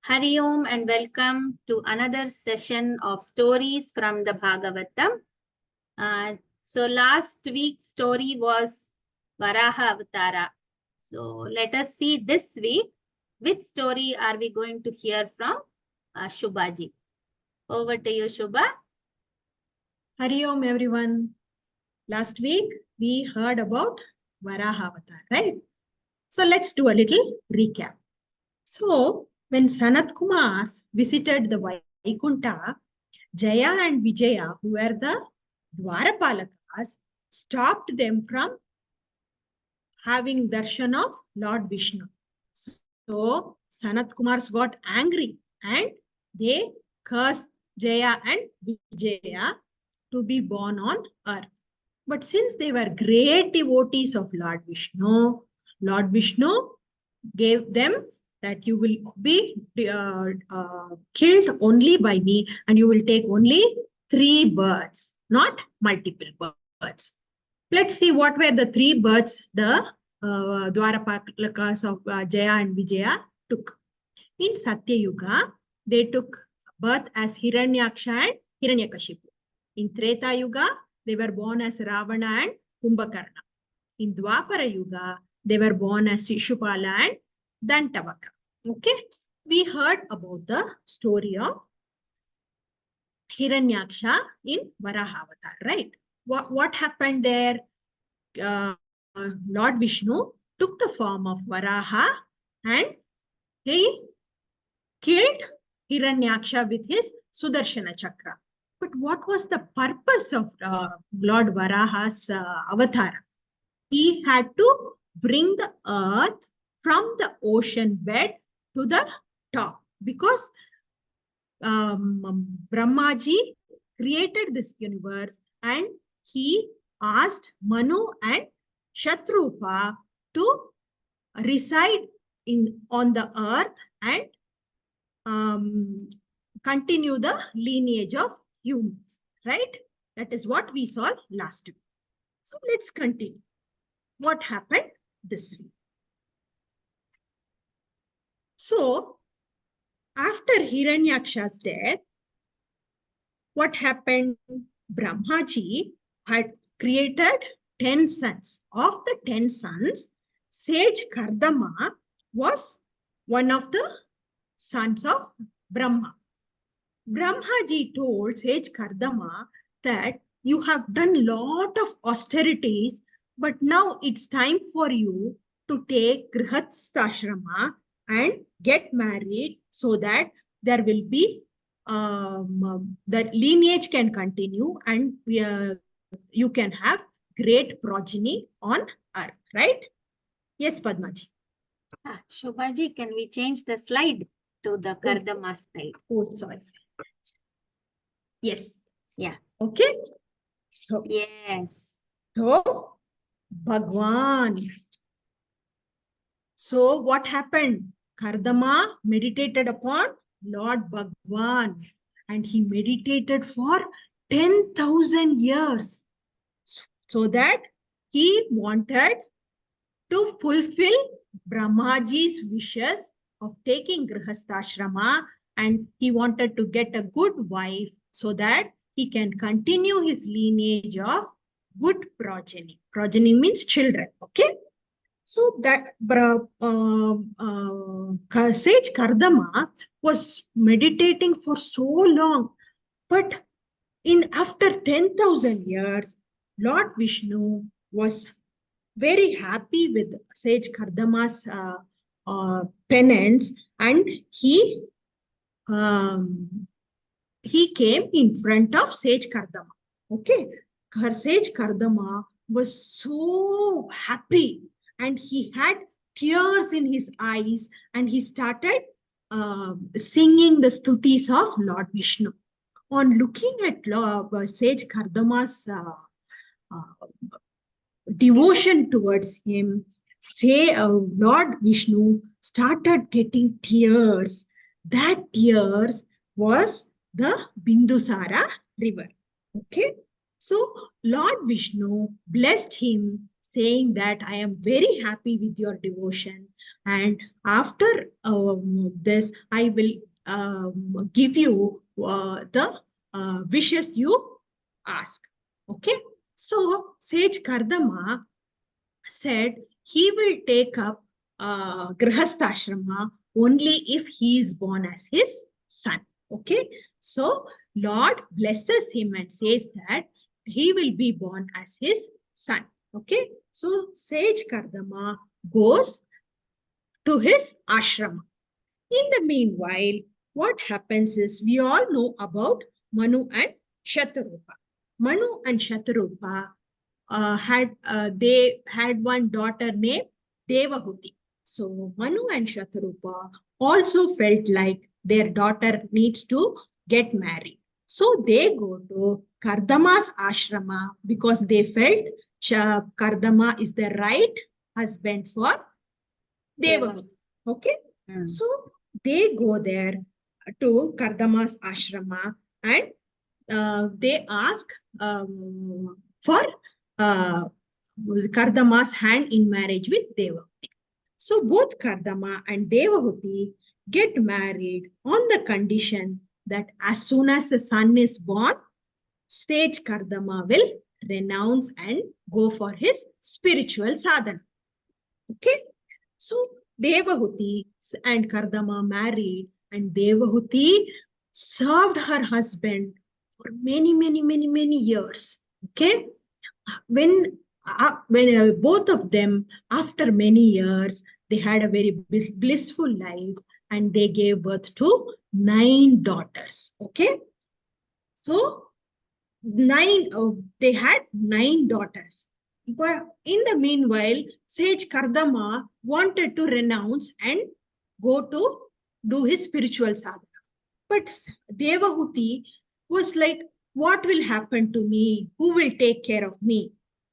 Hari Om and welcome to another session of stories from the Bhagavatham. So last week's story was Varaha Avatara. So let us see this week which story are we going to hear from Shubhaji. Over to you, Shubha. Hari Om everyone. Last week we heard about Varaha Avatar, right? So let's do a little recap. So when Sanat Kumar visited the Vaikunta, Jaya and Vijaya, who were the Dwarapalakas, stopped them from having darshan of Lord Vishnu. So Sanat Kumars got angry and they cursed Jaya and Vijaya to be born on earth. But since they were great devotees of Lord Vishnu gave them that you will be killed only by me and you will take only 3 birds, not multiple birds. Let's see what were the 3 birds the Dwarapalakas of Jaya and Vijaya took. In Satya Yuga, they took birth as Hiranyaksha and Hiranyakashipu. In Treta Yuga, they were born as Ravana and Kumbhakarna. In Dwapara Yuga, they were born as Shishupala and Dantavakra. Okay, we heard about the story of Hiranyaksha in Varaha Avatar, right? What happened there? Lord Vishnu took the form of Varaha and he killed Hiranyaksha with his Sudarshana Chakra. But what was the purpose of Lord Varaha's avatar? He had to bring the earth from the ocean bed to the top because Brahmaji created this universe and he asked Manu and Shatrupa to reside on the earth and continue the lineage of humans, right? That is what we saw last week. So let's continue. What happened this week? So after Hiranyaksha's death, what happened? Brahmaji had created 10 sons. Of the 10 sons, sage Kardama was one of the sons of Brahma. Brahmaji told sage Kardama that you have done a lot of austerities, but now it's time for you to take Grihastha and get married so that there will be the lineage can continue and you can have great progeny on earth, right? Yes, Padmaji. Shubhaji, can we change the slide to the Kardama style? Oh, sorry. Yes. Yeah. Okay. So, yes. So, Bhagwan. So, what happened? Kardama meditated upon Lord Bhagwan and he meditated for 10,000 years so that he wanted to fulfill Brahmaji's wishes of taking Grihastha and he wanted to get a good wife so that he can continue his lineage of good progeny. Progeny means children, okay? So that sage Kardama was meditating for so long, but after 10,000 years, Lord Vishnu was very happy with sage Kardama's penance, and he came in front of sage Kardama. Okay, sage Kardama was so happy and he had tears in his eyes and he started singing the stutis of Lord Vishnu. On looking at sage Kardama's devotion towards him, Lord Vishnu started getting tears. That tears was the Bindusara river. Okay. So Lord Vishnu blessed him, saying that I am very happy with your devotion. And after this, I will give you the wishes you ask. Okay. So Sage Kardama said he will take up Grihastha only if he is born as his son. Okay. So Lord blesses him and says that he will be born as his son. Okay. So Sage Kardama goes to his ashrama. In the meanwhile, what happens is we all know about Manu and Shatarupa. Manu and Shatarupa they had one daughter named Devahuti. So Manu and Shatarupa also felt like their daughter needs to get married. So they go to Kardama's ashrama because they felt Kardama is the right husband for Devahuti. Okay. So they go there to Kardama's ashrama and they ask for Kardama's hand in marriage with Devahuti. So both Kardama and Devahuti get married on the condition that as soon as the son is born, Sage Kardama will renounce and go for his spiritual sadhana. Okay. So Devahuti and Kardama married, and Devahuti served her husband for many years. Okay. When both of them, after many years, they had a very blissful life and they gave birth to 9 daughters. Okay. So they had 9 daughters. But in the meanwhile, Sage Kardama wanted to renounce and go to do his spiritual sadhana. But Devahuti was like, what will happen to me? Who will take care of me?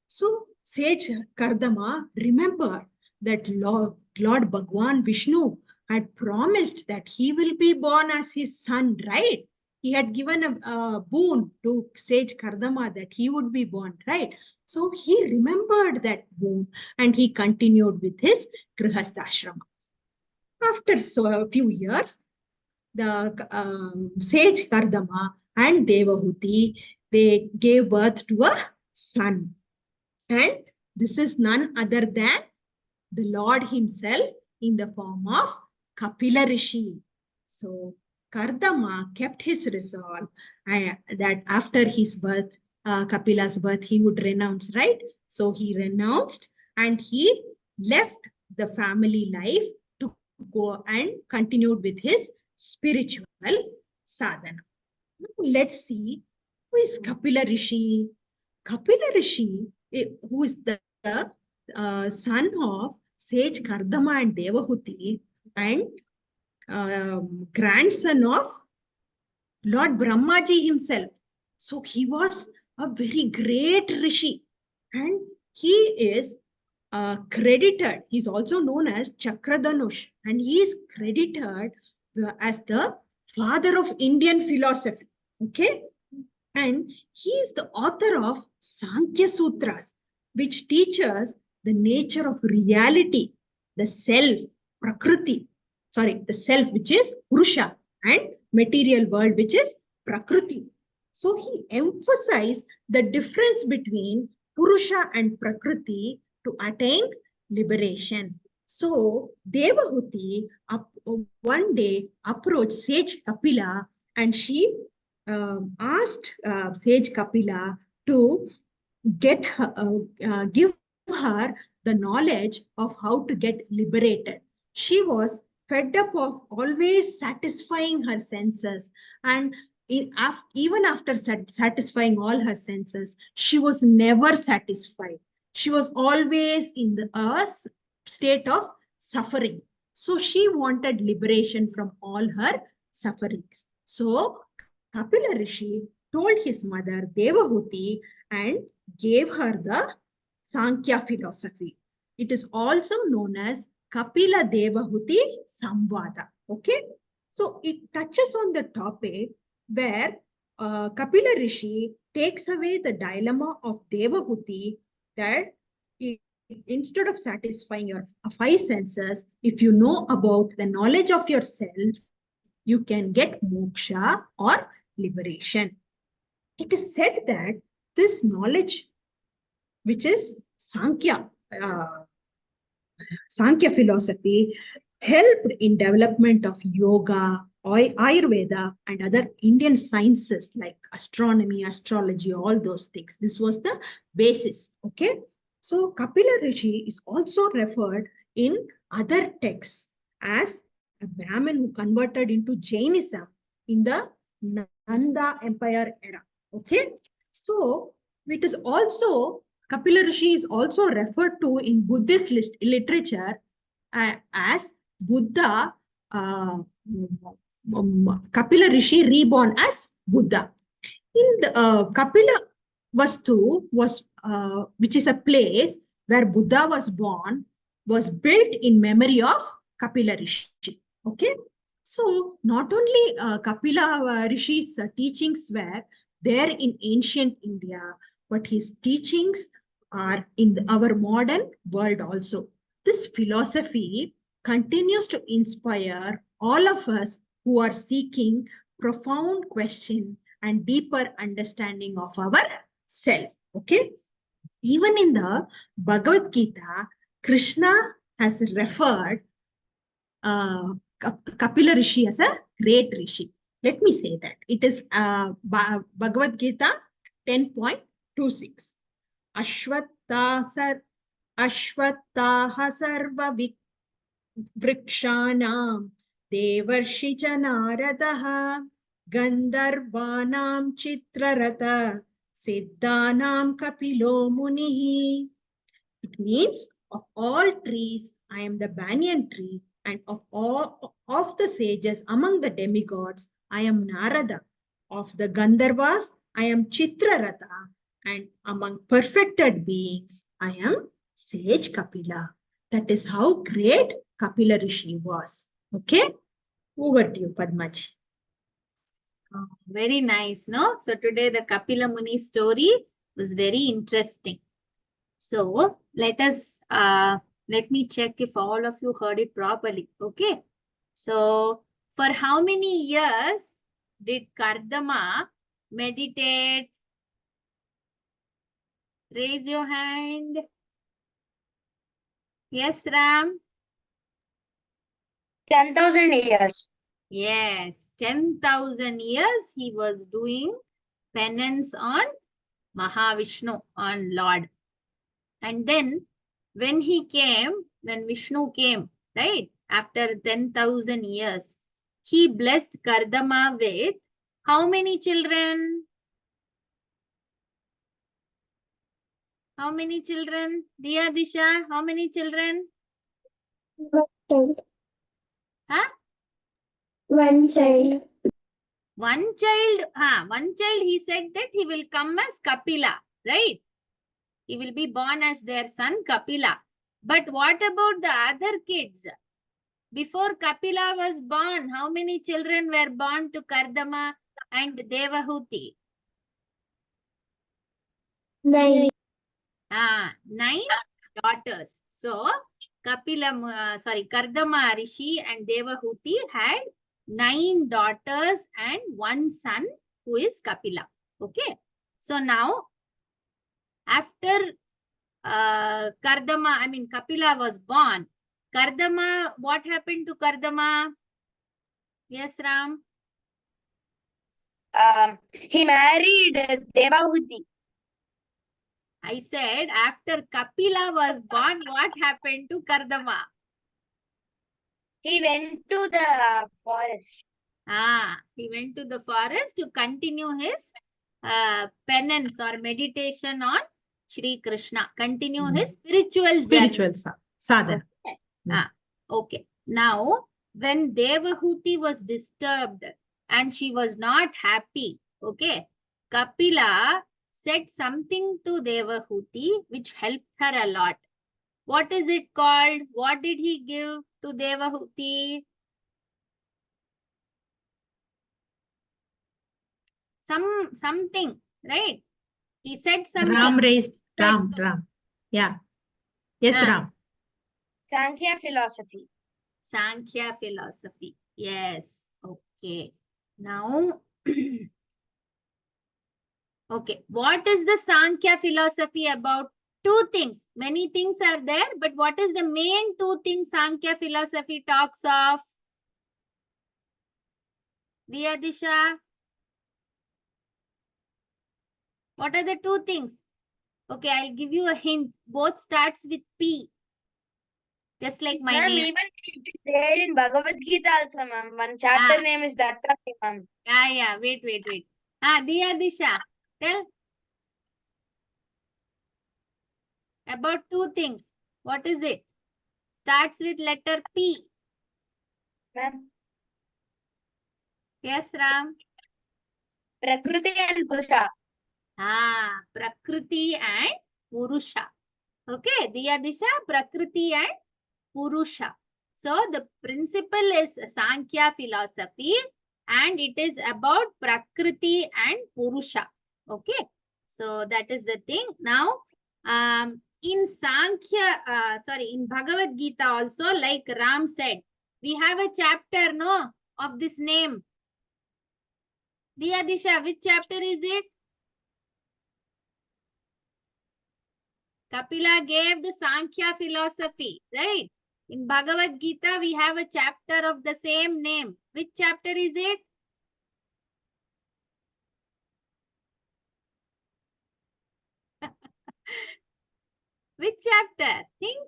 So Sage Kardama remembered that Lord Bhagwan Vishnu had promised that he will be born as his son, right? He had given a boon to Sage Kardama that he would be born, right? So he remembered that boon and he continued with his Grihastha. After a few years, the Sage Kardama and Devahuti, they gave birth to a son. And this is none other than the Lord himself in the form of Kapila Rishi. So Kardama kept his resolve that after his birth, Kapila's birth, he would renounce, right? So he renounced and he left the family life to go and continued with his spiritual sadhana. Now let's see who is Kapila Rishi. Kapila Rishi, who is the son of Sage Kardama and Devahuti and grandson of Lord Brahmaji himself. So he was a very great Rishi and he is credited. He's also known as Chakradanush and he is credited as the father of Indian philosophy. Okay. And he is the author of Sankhya Sutras, which teaches the nature of reality, the self, Prakriti. Sorry, the self, which is Purusha, and material world, which is Prakriti. So he emphasized the difference between Purusha and Prakriti to attain liberation. So Devahuti one day approached Sage Kapila and she asked Sage Kapila to give her the knowledge of how to get liberated. She was fed up of always satisfying her senses, and even after satisfying all her senses, she was never satisfied. She was always in the state of suffering. So she wanted liberation from all her sufferings. So Kapila Rishi told his mother Devahuti and gave her the Sankhya philosophy. It is also known as Kapila Devahuti Samvada. Okay. So it touches on the topic where Kapila Rishi takes away the dilemma of Devahuti that instead of satisfying your five senses, if you know about the knowledge of yourself, you can get moksha or liberation. It is said that this knowledge, which is Sankhya philosophy, helped in development of yoga, Ayurveda, and other Indian sciences like astronomy, astrology, all those things. This was the basis. Okay. So Kapila Rishi is also referred in other texts as a Brahmin who converted into Jainism in the Nanda Empire era. Okay. So it is also Kapila Rishi is also referred to in Buddhist literature as Buddha, Kapila Rishi reborn as Buddha. In the Kapila Vastu was, which is a place where Buddha was born, was built in memory of Kapila Rishi. Okay, so not only Kapila Rishi's teachings were there in ancient India, but his teachings are in our modern world also. This philosophy continues to inspire all of us who are seeking profound question and deeper understanding of our self. Okay. Even in the Bhagavad Gita, Krishna has referred Kapila Rishi as a great Rishi. Let me say that. It is Bhagavad Gita 10.26. Ashvattaha sarva vrikshanam devarshi cha naradaha gandharvanam chitrarata siddhanam kapilo munihi. It means of all trees, I am the banyan tree, and of all of the sages among the demigods, I am Narada. Of the Gandharvas, I am Chitraratha, and among perfected beings, I am sage Kapila. That is how great Kapila Rishi was. Okay, over to you, Padmaji. Oh, very nice, no? So today the Kapila Muni story was very interesting. So let me check if all of you heard it properly. Okay. So for how many years did Kardama meditate? Raise your hand. Yes, Ram? 10,000 years. Yes, 10,000 years he was doing penance on Mahavishnu, on Lord. And then when Vishnu came, right, after 10,000 years, he blessed Kardama with how many children? How many children? Diya Disha, how many children? Huh? One child. One child, he said that he will come as Kapila, right? He will be born as their son Kapila. But what about the other kids? Before Kapila was born, how many children were born to Kardama and Devahuti? 9. 9 daughters. So Kardama Rishi and Devahuti had 9 daughters and 1 son who is Kapila. Okay. So now, after Kapila was born, Kardama, what happened to Kardama? Yes, Ram? He married Devahuti. I said after Kapila was born, what happened to Kardama? He went to the forest. He went to the forest to continue his penance or meditation on Sri Krishna. Continue his spiritual journey. Sadhana. Okay. Okay. Now, when Devahuti was disturbed and she was not happy, okay, Kapila said something to Devahuti which helped her a lot. What is it called? What did he give to Devahuti? Something, right? He said something. Ram raised Ram. Yeah. Yes, Ah. Ram. Sankhya philosophy. Sankhya philosophy. Yes. Okay. Now, okay. What is the Sankhya philosophy about? Two things. Many things are there, but what is the main two things Sankhya philosophy talks of? Diya Disha? What are the two things? Okay, I'll give you a hint. Both starts with P. Just like my Ma'am, name. even it is there in Bhagavad Gita also, ma'am. One chapter Ah. name is that only, ma'am. Yeah. Wait. Diya Disha, tell about two things. What is it? Starts with letter P. Ma'am, Yes, Ram. Prakriti and Purusha. Prakriti and Purusha. Okay, Diya Disha, Prakriti and Purusha. So the principle is Sankhya philosophy and it is about Prakriti and Purusha. Okay, so that is the thing. Now, in in Bhagavad Gita also, like Ram said, we have a chapter, no, of this name. Diya Disha, which chapter is it? Kapila gave the Sankhya philosophy, right? In Bhagavad Gita, we have a chapter of the same name. Which chapter is it? Which chapter? Think.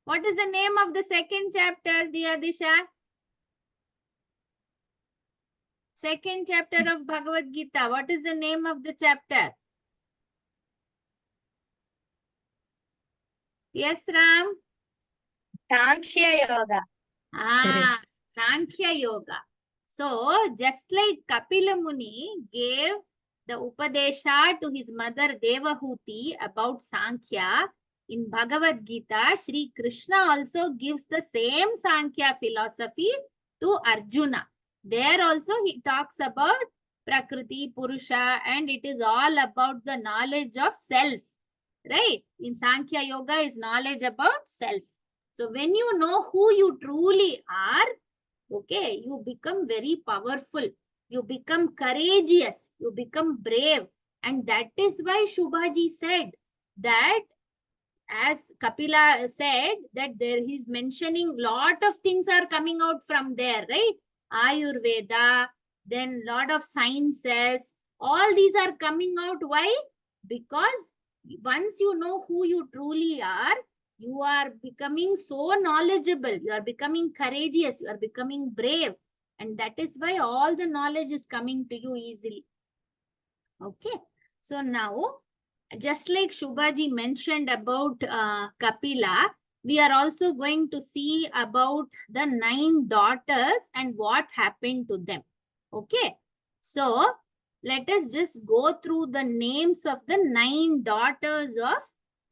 What is the name of the second chapter, Diya Disha? Second chapter of Bhagavad Gita. What is the name of the chapter? Yes, Ram? Sankhya Yoga. Sankhya Yoga. So, just like Kapila Muni gave the Upadesha to his mother Devahuti about Sankhya, in Bhagavad Gita, Sri Krishna also gives the same Sankhya philosophy to Arjuna. There also he talks about Prakriti, Purusha, and it is all about the knowledge of self. Right? In Sankhya Yoga is knowledge about self. So when you know who you truly are, okay, you become very powerful. You become courageous. You become brave. And that is why Shubhaji said that, as Kapila said, that there he's mentioning lot of things are coming out from there, right? Ayurveda, then lot of sciences, all these are coming out. Why? Because once you know who you truly are, you are becoming so knowledgeable, you are becoming courageous, you are becoming brave. And that is why all the knowledge is coming to you easily. Okay. So now, just like Shubhaji mentioned about Kapila, we are also going to see about the 9 daughters and what happened to them. Okay. So, let us just go through the names of the 9 daughters of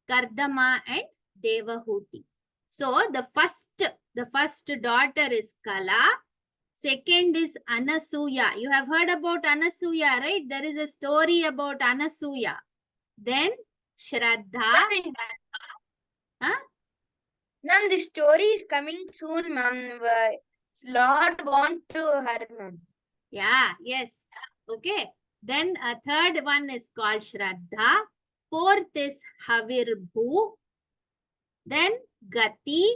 Kardama and Devahuti. So, the first daughter is Kala. Second is Anasuya. You have heard about Anasuya, right? There is a story about Anasuya. Then Shraddha. Huh? Ma'am, the story is coming soon, ma'am. Lord want to her, ma'am. Yeah, yes. Okay. Then a third one is called Shraddha. Fourth is Havirbhu. Then Gati.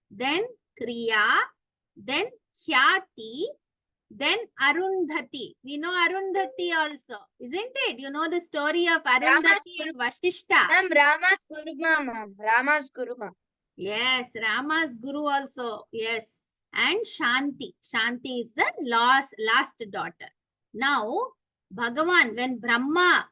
Then Kriya. Then Khyati. Then Arundhati. We know Arundhati also, isn't it? You know the story of Arundhati and Vashishta. Ma'am, Rama's Guruma, ma'am. Rama's Guruma. Yes, Rama's Guru also. Yes. And Shanti. Shanti is the last daughter. Now, Bhagavan, when Brahma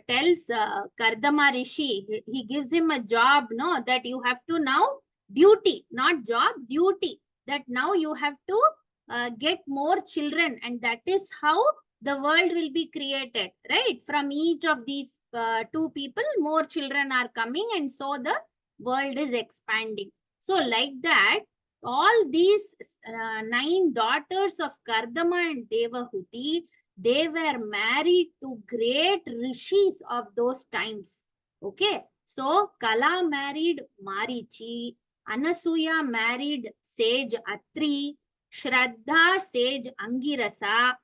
tells Kardama Rishi, he gives him a job, no, that you have to now, duty, not job, duty, that now you have to get more children, and that is how the world will be created, right? From each of these two people, more children are coming, and so the world is expanding. So like that, all these 9 daughters of Kardama and Devahuti, they were married to great rishis of those times. Okay. So Kala married Marichi, Anasuya married sage Atri, Shraddha sage Angirasa,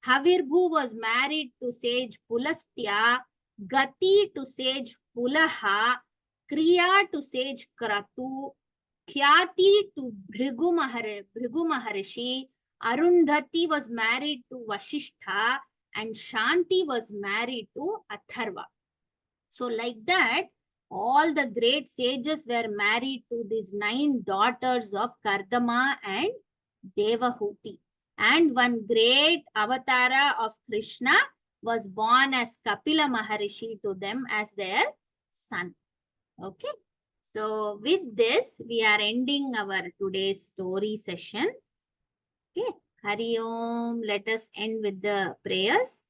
Havirbhu was married to sage Pulastya, Gati to sage Pulaha, Kriya to sage Kratu, Khyati to Bhrigu Maharishi, Arundhati was married to Vashishtha, and Shanti was married to Atharva. So like that, all the great sages were married to these 9 daughters of Kardama and Devahuti. And one great avatara of Krishna was born as Kapila Maharishi to them as their son. Okay. So with this, we are ending our today's story session. Okay. Hari Om. Let us end with the prayers.